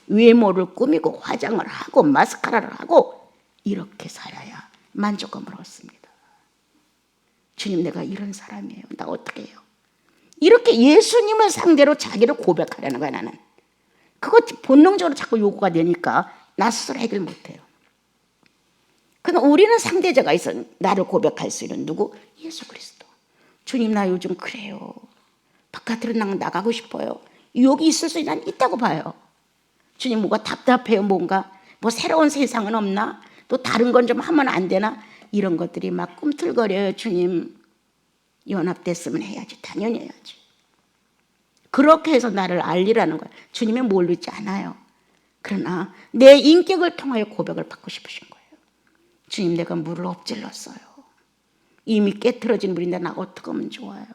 외모를 꾸미고 화장을 하고 마스카라를 하고 이렇게 살아야 만족감을 얻습니다. 주님, 내가 이런 사람이에요. 나 어떻게 해요? 이렇게 예수님을 상대로 자기를 고백하려는 거야, 나는. 그거 본능적으로 자꾸 요구가 되니까 나 스스로 해결 못해요. 그러나 우리는 상대자가 있어. 나를 고백할 수 있는 누구? 예수 그리스도. 주님, 나 요즘 그래요. 바깥으로 나가고 싶어요. 유혹이 있을 수 난 있다고 봐요. 주님, 뭐가 답답해요, 뭔가. 뭐 새로운 세상은 없나? 또 다른 건 좀 하면 안 되나? 이런 것들이 막 꿈틀거려요. 주님, 연합됐으면 해야지. 당연히 해야지. 그렇게 해서 나를 알리라는 거예요. 주님의 뭘로 있지 않아요. 그러나 내 인격을 통하여 고백을 받고 싶으신 거예요. 주님, 내가 물을 엎질렀어요. 이미 깨트려진 물인데 나 어떻게 하면 좋아요?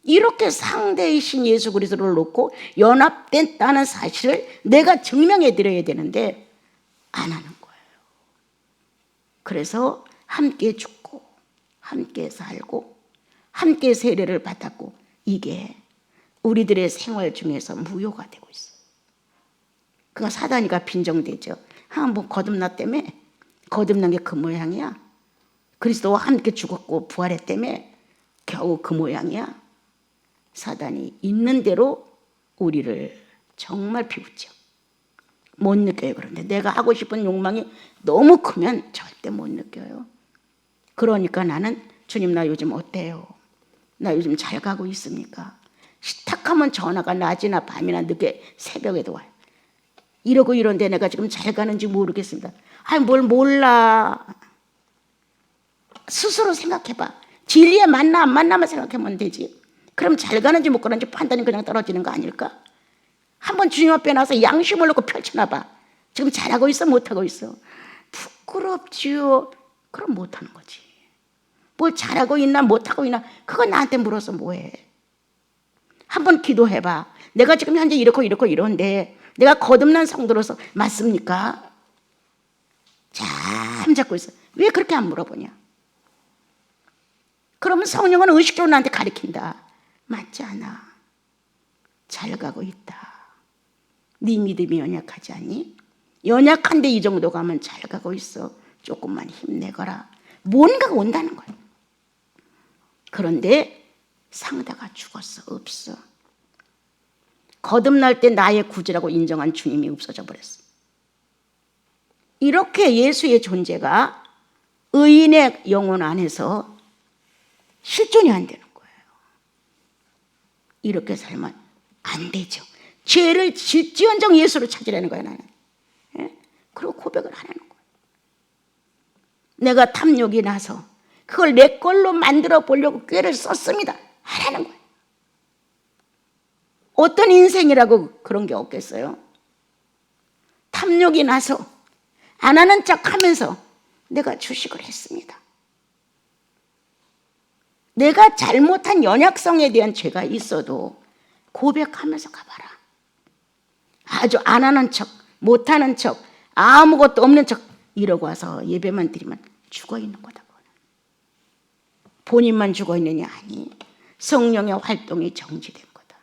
이렇게 상대이신 예수 그리스도를 놓고 연합됐다는 사실을 내가 증명해 드려야 되는데 안 하는 거예요. 그래서 함께 죽고 함께 살고 함께 세례를 받았고 이게 우리들의 생활 중에서 무효가 되고 있어요. 그가 사단이가 빈정되죠. 뭐 거듭났다며? 거듭난 게 그 모양이야? 그리스도와 함께 죽었고 부활했다며? 겨우 그 모양이야? 사단이 있는 대로 우리를 정말 비웃죠. 못 느껴요. 그런데 내가 하고 싶은 욕망이 너무 크면 절대 못 느껴요. 그러니까 나는 주님 나 요즘 어때요? 나 요즘 잘 가고 있습니까? 시탁하면 전화가 낮이나 밤이나 늦게 새벽에도 와요. 이러고 이런데 내가 지금 잘 가는지 모르겠습니다. 아니 뭘 몰라. 스스로 생각해봐. 진리에 맞나 안 맞나만 생각하면 되지. 그럼 잘 가는지 못 가는지 판단이 그냥 떨어지는 거 아닐까? 한번 주님 앞에 나서 양심을 놓고 펼쳐놔봐. 지금 잘하고 있어 못하고 있어? 부끄럽지요. 그럼 못하는 거지. 뭘 잘하고 있나 못하고 있나 그거 나한테 물어서 뭐해. 한번 기도해봐. 내가 지금 현재 이렇고 이런데 내가 거듭난 성도로서 맞습니까? 잠자고 있어. 왜 그렇게 안 물어보냐? 그러면 성령은 의식적으로 나한테 가리킨다. 맞지 않아. 잘 가고 있다. 네 믿음이 연약하지 않니? 연약한데 이 정도 가면 잘 가고 있어. 조금만 힘내거라. 뭔가가 온다는 거야. 그런데 상대가 죽었어. 없어. 거듭날 때 나의 구주라고 인정한 주님이 없어져 버렸어. 이렇게 예수의 존재가 의인의 영혼 안에서 실존이 안 되는 거예요. 이렇게 살면 안 되죠. 죄를 짓지언정 예수를 찾으라는 거야 나는. 예? 그리고 고백을 하라는 거예요. 내가 탐욕이 나서 그걸 내 걸로 만들어 보려고 꾀를 썼습니다. 하라는 거예요. 어떤 인생이라고 그런 게 없겠어요? 탐욕이 나서 안 하는 척 하면서 내가 주식을 했습니다. 내가 잘못한 연약성에 대한 죄가 있어도 고백하면서 가봐라. 아주 안 하는 척, 못하는 척, 아무것도 없는 척 이러고 와서 예배만 드리면 죽어있는 거다. 본인만 죽어있느냐? 아니, 성령의 활동이 정지된 거다.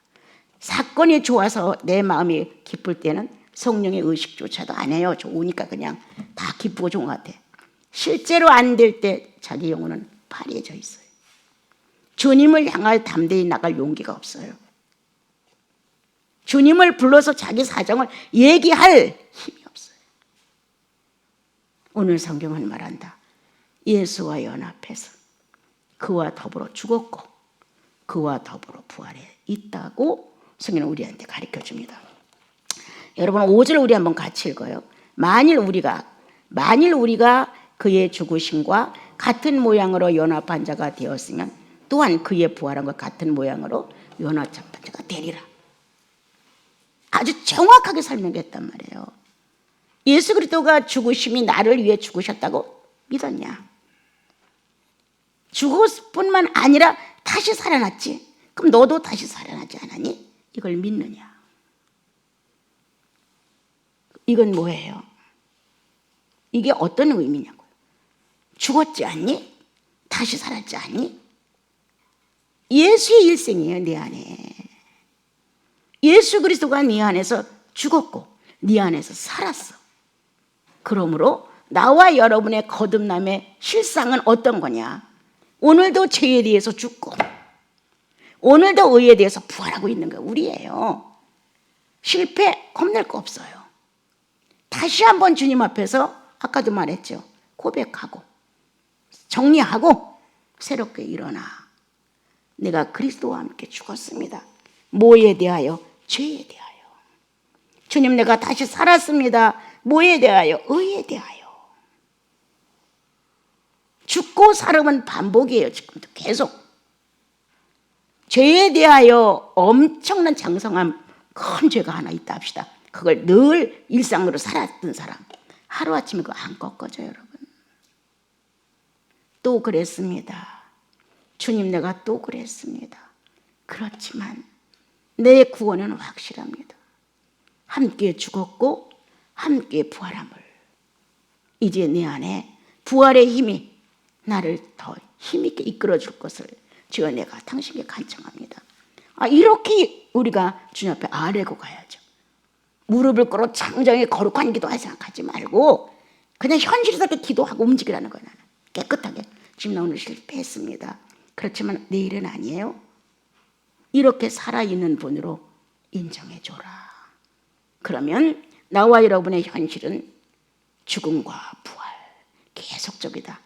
사건이 좋아서 내 마음이 기쁠 때는 성령의 의식조차도 안 해요. 좋으니까 그냥 다 기쁘고 좋은 것 같아. 실제로 안 될 때 자기 영혼은 파리해져 있어요. 주님을 향할 담대히 나갈 용기가 없어요. 주님을 불러서 자기 사정을 얘기할 힘이 없어요. 오늘 성경은 말한다. 예수와 연합해서 그와 더불어 죽었고 그와 더불어 부활해 있다고 성경은 우리한테 가르쳐 줍니다. 여러분 5절 우리 한번 같이 읽어요. 만일 우리가 그의 죽으심과 같은 모양으로 연합한 자가 되었으면 또한 그의 부활한 것 같은 모양으로 연합한 자가 되리라. 아주 정확하게 설명했단 말이에요. 예수 그리스도가 죽으심이 나를 위해 죽으셨다고 믿었냐? 죽었을 뿐만 아니라 다시 살아났지. 그럼 너도 다시 살아나지 않았니? 이걸 믿느냐? 이건 뭐예요? 이게 어떤 의미냐고요? 죽었지 않니? 다시 살았지 않니? 예수의 일생이에요. 내 안에. 예수 그리스도가 네 안에서 죽었고 네 안에서 살았어. 그러므로 나와 여러분의 거듭남의 실상은 어떤 거냐? 오늘도 죄에 대해서 죽고 오늘도 의에 대해서 부활하고 있는 거 우리예요. 실패 겁낼 거 없어요. 다시 한번 주님 앞에서 아까도 말했죠. 고백하고 정리하고 새롭게 일어나. 내가 그리스도와 함께 죽었습니다. 뭐에 대하여? 죄에 대하여. 주님 내가 다시 살았습니다. 뭐에 대하여? 의에 대하여. 죽고 살음은 반복이에요. 지금도 계속. 죄에 대하여 엄청난 장성한 큰 죄가 하나 있다 합시다. 그걸 늘 일상으로 살았던 사람 하루아침에 그거 안 꺾어져요. 여러분. 또 그랬습니다. 주님, 내가 또 그랬습니다. 그렇지만 내 구원은 확실합니다. 함께 죽었고 함께 부활함을. 이제 내 안에 부활의 힘이 나를 더 힘있게 이끌어줄 것을 주여 내가 당신께 간청합니다. 이렇게 우리가 주님 앞에 아뢰고 가야죠. 무릎을 꿇어 장정에 거룩한 기도할 생각하지 말고 그냥 현실스럽게 기도하고 움직이라는 거예요. 나는 깨끗하게. 지금 나 오늘 실패했습니다. 그렇지만 내일은 아니에요. 이렇게 살아있는 분으로 인정해줘라. 그러면 나와 여러분의 현실은 죽음과 부활, 계속적이다.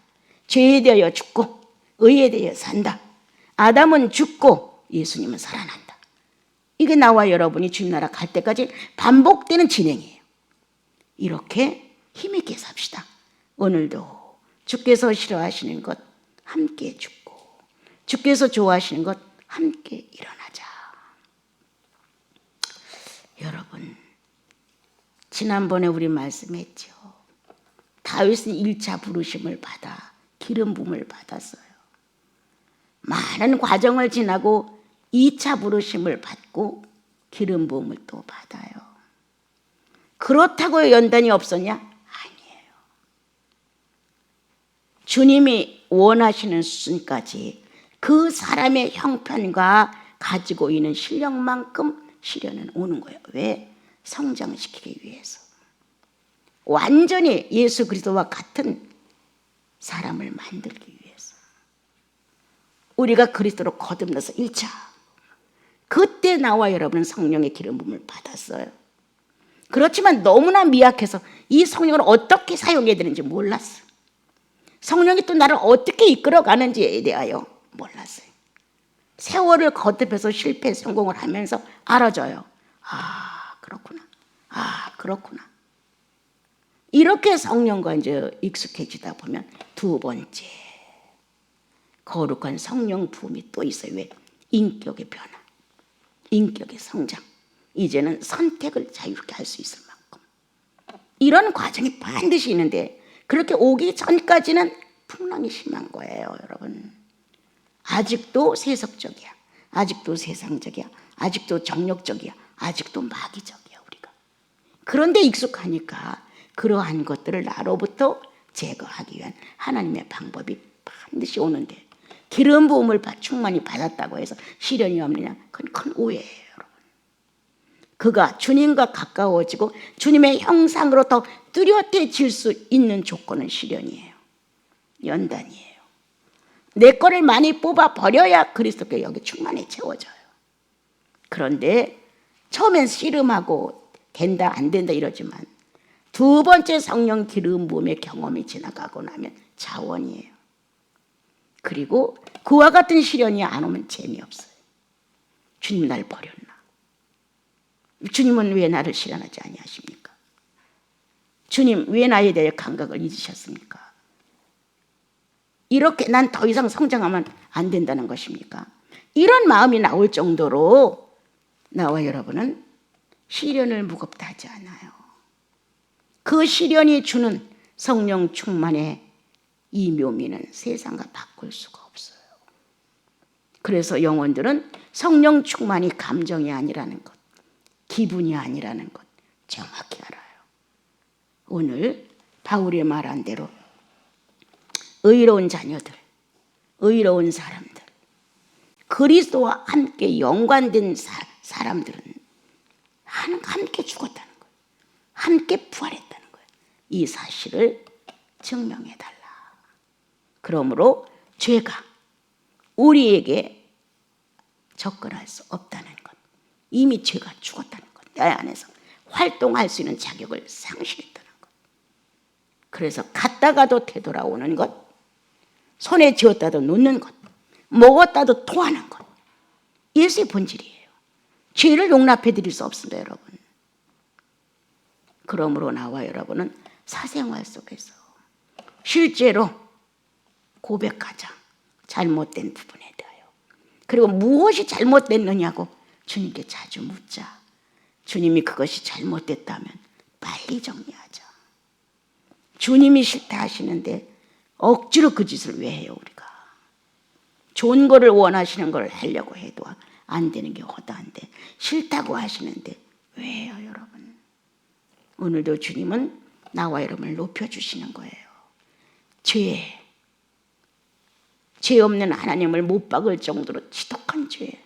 죄에 대하여 죽고 의에 대하여 산다. 아담은 죽고 예수님은 살아난다. 이게 나와 여러분이 주님 나라 갈 때까지 반복되는 진행이에요. 이렇게 힘있게 삽시다. 오늘도 주께서 싫어하시는 것 함께 죽고 주께서 좋아하시는 것 함께 일어나자. 여러분, 지난번에 우리 말씀했죠. 다윗은 1차 부르심을 받아 기름 부음을 받았어요. 많은 과정을 지나고 2차 부르심을 받고 기름 부음을 또 받아요. 그렇다고 연단이 없었냐? 아니에요. 주님이 원하시는 수준까지 그 사람의 형편과 가지고 있는 실력만큼 시련은 오는 거예요. 왜? 성장시키기 위해서. 완전히 예수 그리스도와 같은 사람을 만들기 위해서. 우리가 그리스도로 거듭나서 1차. 그때 나와 여러분은 성령의 기름 부음을 받았어요. 그렇지만 너무나 미약해서 이 성령을 어떻게 사용해야 되는지 몰랐어요. 성령이 또 나를 어떻게 이끌어가는지에 대하여 몰랐어요. 세월을 거듭해서 실패 성공을 하면서 알아져요. 그렇구나. 그렇구나. 이렇게 성령과 이제 익숙해지다 보면 두 번째 거룩한 성령 부음이 또 있어요. 왜? 인격의 변화, 인격의 성장. 이제는 선택을 자유롭게 할 수 있을 만큼 이런 과정이 반드시 있는데 그렇게 오기 전까지는 풍랑이 심한 거예요. 여러분, 아직도 세속적이야, 아직도 세상적이야, 아직도 정력적이야, 아직도 마귀적이야 우리가. 그런데 익숙하니까 그러한 것들을 나로부터 제거하기 위한 하나님의 방법이 반드시 오는데 기름 부음을 충만히 받았다고 해서 시련이 없느냐? 그건 큰 오해예요. 여러분, 그가 주님과 가까워지고 주님의 형상으로 더 뚜렷해질 수 있는 조건은 시련이에요. 연단이에요. 내 거를 많이 뽑아 버려야 그리스도께 여기 충만히 채워져요. 그런데 처음엔 씨름하고 된다 안 된다 이러지만 두 번째 성령 기름 부음의 경험이 지나가고 나면 자원이에요. 그리고 그와 같은 시련이 안 오면 재미없어요. 주님 날 버렸나? 주님은 왜 나를 시련하지 아니하십니까? 주님 왜 나에 대해 감각을 잊으셨습니까? 이렇게 난 더 이상 성장하면 안 된다는 것입니까? 이런 마음이 나올 정도로 나와 여러분은 시련을 무겁다 하지 않아요. 그 시련이 주는 성령 충만의 이 묘미는 세상과 바꿀 수가 없어요. 그래서 영혼들은 성령 충만이 감정이 아니라는 것, 기분이 아니라는 것 정확히 알아요. 오늘 바울이 말한 대로 의로운 자녀들, 의로운 사람들, 그리스도와 함께 연관된 사람들은 함께 죽었다는 거예요. 함께 부활했다는 거예요. 이 사실을 증명해달라. 그러므로 죄가 우리에게 접근할 수 없다는 것, 이미 죄가 죽었다는 것, 내 안에서 활동할 수 있는 자격을 상실했다는 것. 그래서 갔다가도 되돌아오는 것, 손에 쥐었다도 놓는 것, 먹었다도 토하는 것, 예수의 본질이에요. 죄를 용납해 드릴 수 없습니다, 여러분. 그러므로 나와 여러분은 사생활 속에서 실제로 고백하자. 잘못된 부분에 대하여. 그리고 무엇이 잘못됐느냐고 주님께 자주 묻자. 주님이 그것이 잘못됐다면 빨리 정리하자. 주님이 싫다 하시는데 억지로 그 짓을 왜 해요 우리가? 좋은 거를 원하시는 걸 하려고 해도 안 되는 게 허다한데 싫다고 하시는데 왜 해요 여러분? 오늘도 주님은 나와 여러분을 높여주시는 거예요. 죄 없는 하나님을 못 박을 정도로 지독한 죄,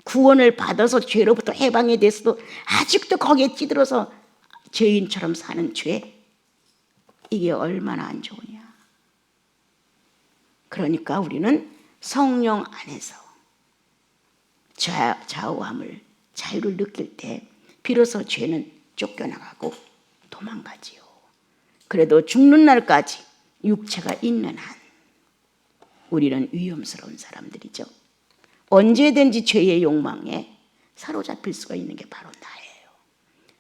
구원을 받아서 죄로부터 해방이 됐어도 아직도 거기에 찌들어서 죄인처럼 사는 죄, 이게 얼마나 안 좋으냐. 그러니까 우리는 성령 안에서 좌우함을, 자유를 느낄 때 비로소 죄는 쫓겨나가고 도망가지요. 그래도 죽는 날까지 육체가 있는 한 우리는 위험스러운 사람들이죠. 언제든지 죄의 욕망에 사로잡힐 수가 있는 게 바로 나예요.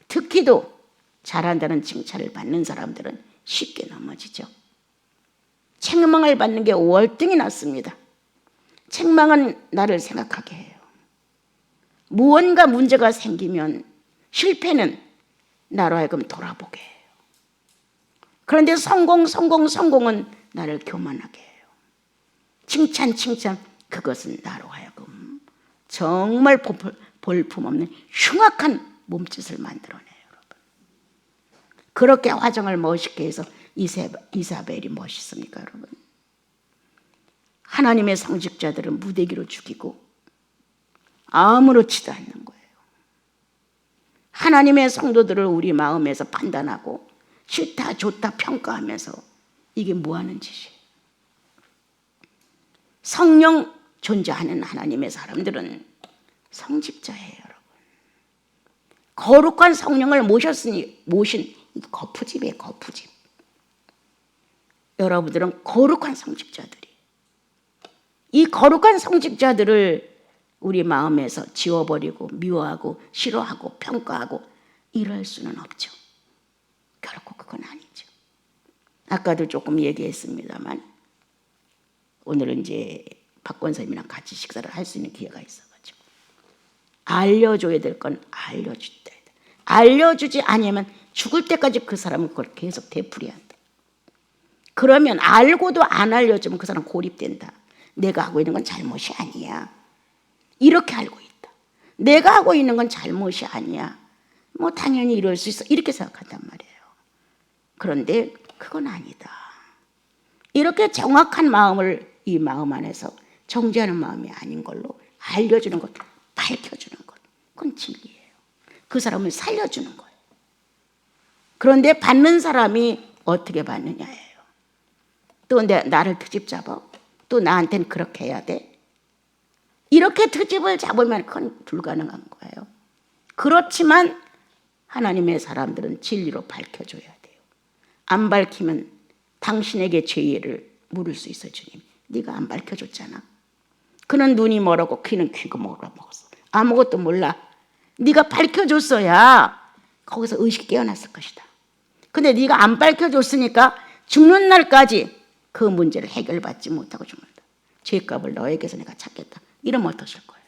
특히도 잘한다는 칭찬을 받는 사람들은 쉽게 넘어지죠. 책망을 받는 게 월등히 낫습니다. 책망은 나를 생각하게 해요. 무언가 문제가 생기면 실패는 나로 하여금 돌아보게 해요. 그런데 성공은 나를 교만하게 해요. 칭찬 그것은 나로 하여금 정말 볼품없는 흉악한 몸짓을 만들어내요. 여러분. 그렇게 화장을 멋있게 해서 이사벨이 멋있습니까 여러분? 하나님의 상직자들은 무대기로 죽이고 아무렇지도 않는 거예요. 하나님의 성도들을 우리 마음에서 판단하고 싫다 좋다 평가하면서 이게 뭐하는 짓이에요? 성령 존재하는 하나님의 사람들은 성직자예요 여러분. 거룩한 성령을 모신 거푸집이에요. 거푸집. 여러분들은 거룩한 성직자들이, 이 거룩한 성직자들을 우리 마음에서 지워버리고 미워하고 싫어하고 평가하고 이럴 수는 없죠. 결코 그건 아니죠. 아까도 조금 얘기했습니다만 오늘은 이제 박 권사님이랑 같이 식사를 할 수 있는 기회가 있어가지고 알려줘야 될 건 알려주다. 알려주지 않으면 죽을 때까지 그 사람은 그걸 계속 되풀이한다. 그러면 알고도 안 알려주면 그 사람 고립된다. 내가 하고 있는 건 잘못이 아니야. 이렇게 알고 있다. 내가 하고 있는 건 잘못이 아니야. 뭐 당연히 이럴 수 있어. 이렇게 생각한단 말이에요. 그런데 그건 아니다. 이렇게 정확한 마음을 이 마음 안에서 정죄하는 마음이 아닌 걸로 알려주는 것, 밝혀주는 것, 그건 진리예요. 그 사람을 살려주는 거예요. 그런데 받는 사람이 어떻게 받느냐예요. 또 나를 트집 잡아? 또 나한테는 그렇게 해야 돼? 이렇게 트집을 잡으면 그건 불가능한 거예요. 그렇지만 하나님의 사람들은 진리로 밝혀줘야 돼요. 안 밝히면 당신에게 죄를 물을 수 있어요. 주님, 네가 안 밝혀줬잖아. 그는 눈이 멀었고 귀는 귀고 먹었어. 아무것도 몰라. 네가 밝혀줬어야 거기서 의식이 깨어났을 것이다. 근데 네가 안 밝혀줬으니까 죽는 날까지 그 문제를 해결받지 못하고 죽는다. 죄값을 너에게서 내가 찾겠다. 이러면 어떠실 거예요?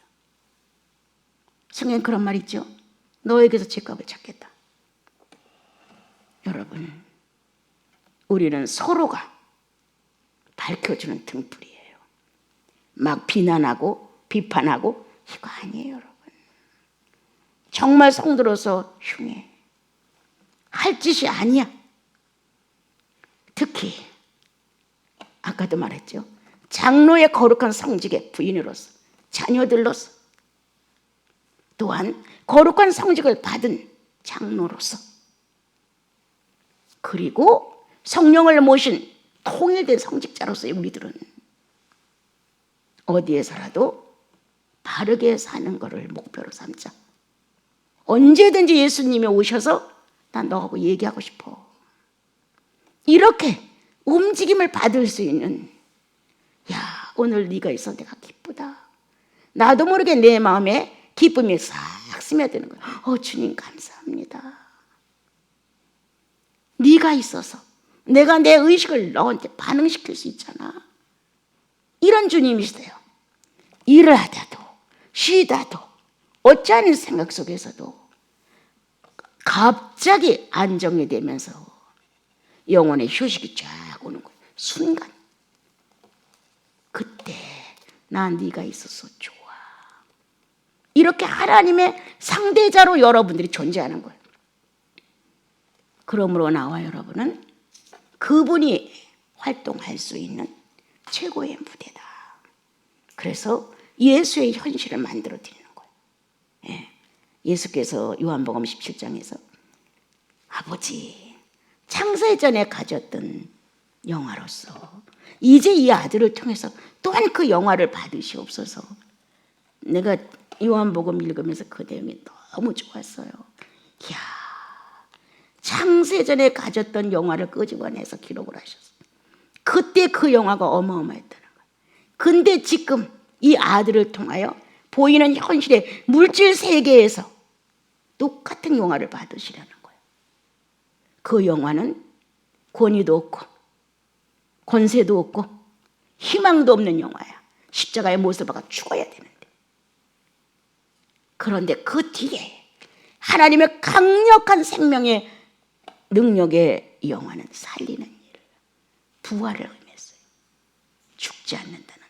성경에 그런 말 있죠? 너에게서 죄값을 찾겠다. 여러분, 우리는 서로가 밝혀주는 등불이에요. 막 비난하고 비판하고 이거 아니에요 여러분. 정말 성도로서 흉해. 할 짓이 아니야. 특히 아까도 말했죠. 장로의 거룩한 성직의 부인으로서, 자녀들로서, 또한 거룩한 성직을 받은 장로로서, 그리고 성령을 모신 통일된 성직자로서의 우리들은 어디에서라도 바르게 사는 것을 목표로 삼자. 언제든지 예수님이 오셔서 난 너하고 얘기하고 싶어. 이렇게 움직임을 받을 수 있는, 야, 오늘 네가 있어 내가 기쁘다. 나도 모르게 내 마음에 기쁨이 싹 스며드는 거야. 주님 감사합니다. 네가 있어서 내가 내 의식을 너한테 반응시킬 수 있잖아. 이런 주님이시대요. 일을 하다도 쉬다도 어찌하는 생각 속에서도 갑자기 안정이 되면서 영혼의 휴식이 쫙 오는 거예요. 순간, 그때 나 네가 있어서 좋아. 이렇게 하나님의 상대자로 여러분들이 존재하는 거예요. 그러므로 나와 여러분은 그분이 활동할 수 있는 최고의 무대다. 그래서 예수의 현실을 만들어 드리는 거예요. 예. 예수께서 요한복음 17장에서 아버지, 창세전에 가졌던 영화로서 이제 이 아들을 통해서 또한 그 영화를 받으시옵소서. 내가 요한복음 읽으면서 그 내용이 너무 좋았어요. 이야, 창세전에 가졌던 영화를 끄집어내서 기록을 하셨어요. 그때 그 영화가 어마어마했다는 거예요. 근데 지금 이 아들을 통하여 보이는 현실의 물질 세계에서 똑같은 영화를 받으시라는 거예요. 그 영화는 권위도 없고 권세도 없고 희망도 없는 영화야. 십자가의 못을 박아 죽어야 되는데. 그런데 그 뒤에 하나님의 강력한 생명의 능력의 영화는 살리는 일, 부활을 의미했어요. 죽지 않는다는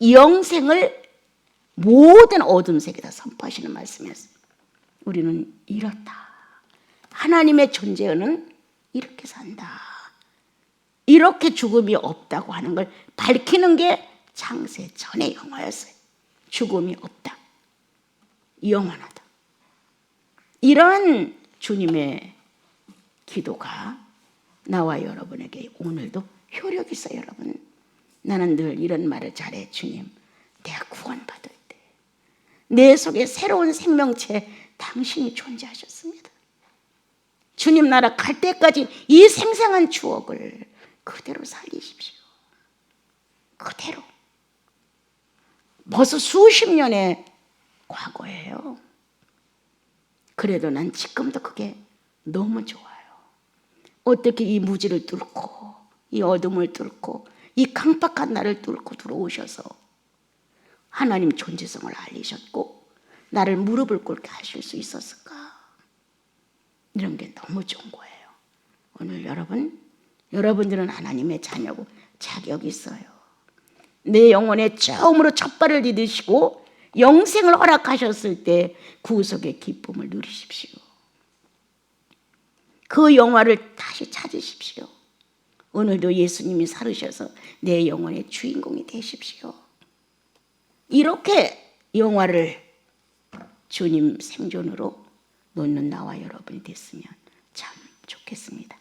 영생을 모든 어둠 세계에다 선포하시는 말씀이었어요. 우리는 이렇다. 하나님의 존재는 이렇게 산다. 이렇게 죽음이 없다고 하는 걸 밝히는 게 창세 전의 영화였어요. 죽음이 없다. 영원하다. 이런 주님의 기도가 나와 여러분에게 오늘도 효력이 있어요. 여러분, 나는 늘 이런 말을 잘해. 주님, 내가 구원받을 때 내 속에 새로운 생명체 당신이 존재하셨습니다. 주님 나라 갈 때까지 이 생생한 추억을 그대로 살리십시오. 그대로. 벌써 수십 년의 과거예요. 그래도 난 지금도 그게 너무 좋아요. 어떻게 이 무지를 뚫고 이 어둠을 뚫고 이 강팍한 나를 뚫고 들어오셔서 하나님 존재성을 알리셨고 나를 무릎을 꿇게 하실 수 있었을까? 이런 게 너무 좋은 거예요. 오늘 여러분들은 하나님의 자녀고 자격이 있어요. 내 영혼에 처음으로 첫 발을 디디시고 영생을 허락하셨을 때 구속의 기쁨을 누리십시오. 그 영화를 다시 찾으십시오. 오늘도 예수님이 살으셔서 내 영혼의 주인공이 되십시오. 이렇게 영화를 주님 생존으로 놓는 나와 여러분이 됐으면 참 좋겠습니다.